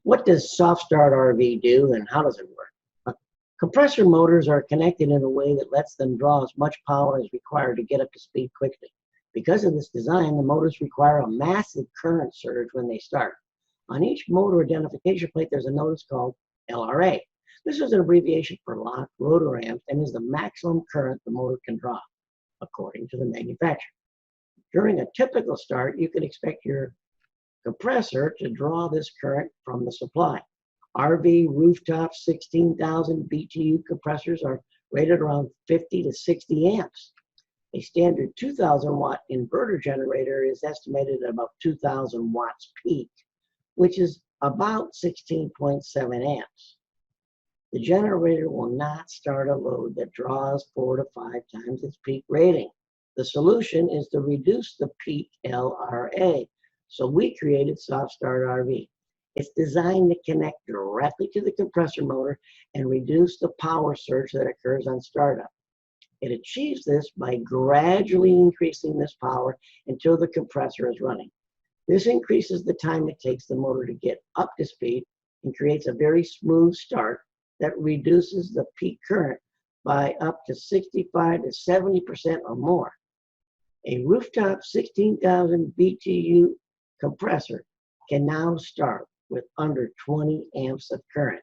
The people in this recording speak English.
What does SoftStartRV do and how does it work? Compressor motors are connected in a way that lets them draw as much power as required to get up to speed quickly. Because of this design, the motors require a massive current surge when they start. On each motor identification plate, there's a notice called LRA. This is an abbreviation for locked rotor amps and is the maximum current the motor can draw, according to the manufacturer. During a typical start, you can expect your compressor to draw this current from the supply. RV rooftop 16,000 BTU compressors are rated around 50 to 60 amps. A standard 2,000 watt inverter generator is estimated at about 2,000 watts peak, which is about 16.7 amps. The generator will not start a load that draws 4 to 5 times its peak rating. The solution is to reduce the peak LRA, so we created SoftStartRV. It's designed to connect directly to the compressor motor and reduce the power surge that occurs on startup. It achieves this by gradually increasing this power until the compressor is running. This increases the time it takes the motor to get up to speed and creates a very smooth start that reduces the peak current by up to 65 to 70% or more. A rooftop 16,000 BTU compressor can now start with under 20 amps of current.